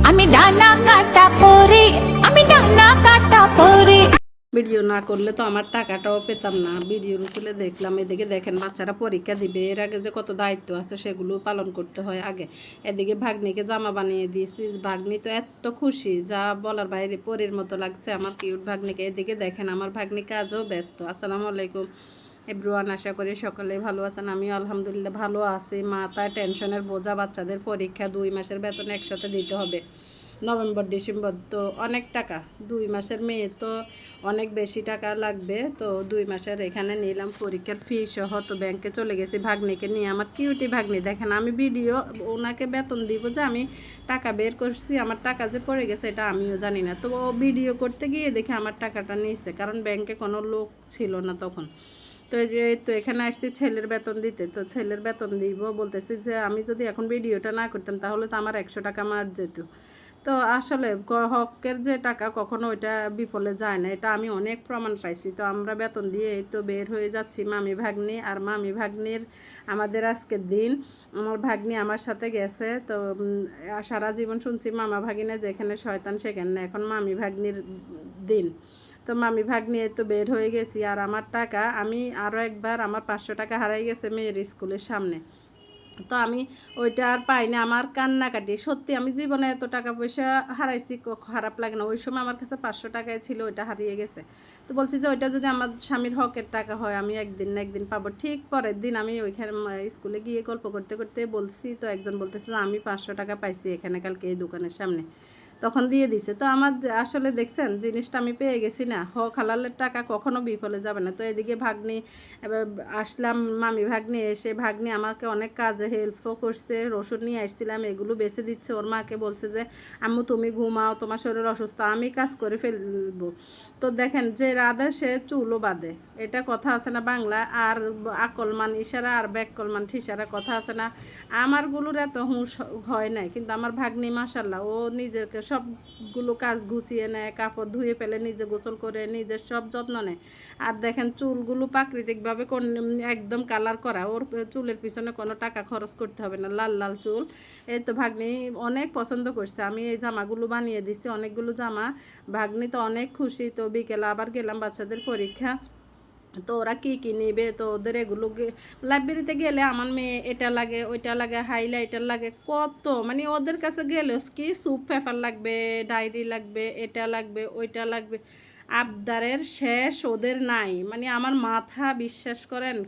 আমি ডানা কাটা পরে, আমি ডানা কাটা পরে। ভিডিও না করলে তো আমার টাকাটাও পেতাম না। ভিডিওর উপরে দেখলাম, এদিকে দেখেন বাচ্চারা পরীক্ষা দিবে, এর আগে যে কত দায়িত্ব আছে সেগুলো পালন করতে হয় আগে। এদিকে ভাগ্নিকে জামা বানিয়ে দিয়েছি, ভাগ্নি তো এত খুশি যা বলার বাইরে, পরীর মতো লাগছে আমার কিউট ভাগ্নিকে। এদিকে দেখেন আমার ভাগ্নি কাজও ব্যস্ত। আসসালামু আলাইকুম এভরিওয়ান, আশা করি সকলে ভালো আছেন। আমিও আলহামদুলিল্লাহ ভালো আছি। মাথায় টেনশনের বোঝা, বাচ্চাদের পরীক্ষা, 2 মাসের বেতন একসাথে দিতে হবে, নভেম্বর ডিসেম্বর, তো অনেক টাকা। 2 মাসের মেয়ে তো অনেক বেশি টাকা লাগবে, তো 2 মাসের এখানে নিলাম পরীক্ষার ফি সহ। তো ব্যাংকে চলে গেছি ভাগ্নিকে নিয়ে। আমার কিউটি ভাগ্নি দেখেন, আমি ভিডিও ওনাকে বেতন দিব যে আমি টাকা বের করছি, আমার টাকা যে পড়ে গেছে এটা আমিও জানি না। তো ও ভিডিও করতে গিয়ে দেখে আমার টাকাটা নিয়েছে, কারণ ব্যাংকে কোনো লোক ছিল না তখন। তো তো এখানে আসছি ছেলের বেতন দিতে। তো ছেলের বেতন দিব বলতেছি যে আমি যদি এখন ভিডিওটা না করতাম তাহলে তো আমার 100 টাকা মার যেত। তো আসলে হকের যে টাকা কখনো ওইটা বিফলে যায় না, এটা আমি অনেক প্রমাণ পাইছি। তো আমরা বেতন দিয়ে এই তো বের হয়ে যাচ্ছি মামি ভাগ্নি আর মামি ভাগ্নির আমাদের আজকের দিন। আমার ভাগ্নি আমার সাথে গেছে। তো সারা জীবন শুনছি মামা ভাগিনা যেখানে শয়তান সেখানে, এখন মামি ভাগ্নির দিন। তো মামি ভাগ্নি তো বের হয়ে গেছি। আর আমার টাকা, আমি আরও একবার আমার 500 টাকা হারাই গেছে মেয়ের স্কুলের সামনে। তো আমি ওইটা আর পাই না, আমার কান্নাকাটি। সত্যি আমি জীবনে এত টাকা পয়সা হারাইছি, খারাপ লাগে না। ওই সময় আমার কাছে 500 টাকায় ছিল, ওইটা হারিয়ে গেছে। তো বলছি যে ওইটা যদি আমার স্বামীর হকের টাকা হয় আমি একদিন না একদিন পাবো। ঠিক পরের দিন আমি ওইখানে স্কুলে গিয়ে গল্প করতে করতে বলছি, তো একজন বলতেছে যে আমি 500 টাকা পাইছি এখানে কালকে এই দোকানের সামনে, তখন দিয়ে দিছে। তো আমার আসলে দেখছেন জিনিসটা আমি পেয়ে গেছি না, হক হালালের টাকা কখনো বিফলে যাবে না। তো এদিকে ভাগ্নি আসলাম, মামি ভাগ্নি এসে ভাগ্নি আমাকে অনেক কাজে হেল্পও করছে। রসুন নিয়ে আসছিলাম, এগুলো বেছে দিচ্ছে। ওর মাকে বলছে যে আম্মু তুমি ঘুমাও, তোমার শরীর অসুস্থ, আমি কাজ করে ফেলবো। তো দেখেন যে রাধে সে চুলও বাঁধে, এটা কথা আছে না বাংলা। আর আকলমান ইশারা আর ব্যাকলমান ঠিসারা কথা আছে না। আমারগুলোর এত হুঁশ হয় নাই, কিন্তু আমার ভাগ্নি মাশাল্লাহ ও নিজেকে সবগুলো কাজ গুছিয়ে নেয়, কাপড় ধুয়ে ফেলে, নিজে গোসল করে, নিজের সব যত্ন নেয়। আর দেখেন চুলগুলো প্রাকৃতিকভাবে একদম কালার করা, ওর চুলের পিছনে কোনো টাকা খরচ করতে হবে না, লাল লাল চুল। এই তো ভাগ্নি অনেক পছন্দ করছে, আমি এই জামাগুলো বানিয়ে দিচ্ছি অনেকগুলো জামা। ভাগ্নি তো অনেক খুশি। তো বিকেলে আবার গেলাম বাচ্চাদের পরীক্ষা, তো ওরা কী কী নেবে, তো ওদের এগুলো লাইব্রেরিতে গেলে আমার মেয়ে এটা লাগে ওইটা লাগে, হাইলাইটার লাগে, কত মানে ওদের কাছে গেলে কি সুপ পেপার লাগবে, ডায়েরি লাগবে, এটা লাগবে ওইটা লাগবে, আবদারের শেষ ওদের নাই। মানে আমার মাথা বিশ্বাস করেন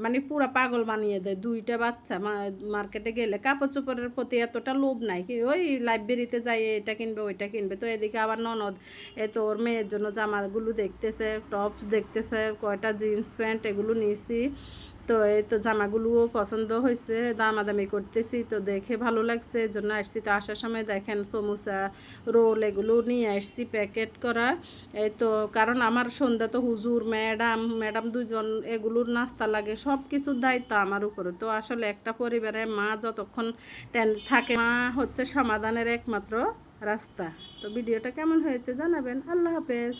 মানে পুরো পাগল বানিয়ে দেয়। 2টা বাচ্চা মার্কেটে গেলে কাপড় চোপড়ের প্রতি এতটা লোভ নাই, কি ওই লাইব্রেরিতে যাই এটা কিনবে ওইটা কিনবে। তো এদিকে আবার ননদ তো ওর মেয়ের জন্য জামাগুলো দেখতেছে, টপস দেখতেছে, কয়টা জিন্স প্যান্ট এগুলো নিয়েছি। তো এই তো জামাগুলোও পছন্দ হয়েছে, দামাদামি করতেছি। তো দেখে ভালো লাগছে, এর জন্য আসছি। তো আসার সময় দেখেন সমোসা, রোল এগুলো নিয়ে আসছি প্যাকেট করা। এই তো কারণ আমার সন্ধ্যা তো হুজুর ম্যাডাম 2জন, এগুলোর নাস্তা লাগে, সব কিছুর দায়িত্ব আমার উপরে। তো আসলে একটা পরিবারে মা যতক্ষণ থাকে, মা হচ্ছে সমাধানের একমাত্র রাস্তা। তো ভিডিওটা কেমন হয়েছে জানাবেন। আল্লাহ হাফেজ।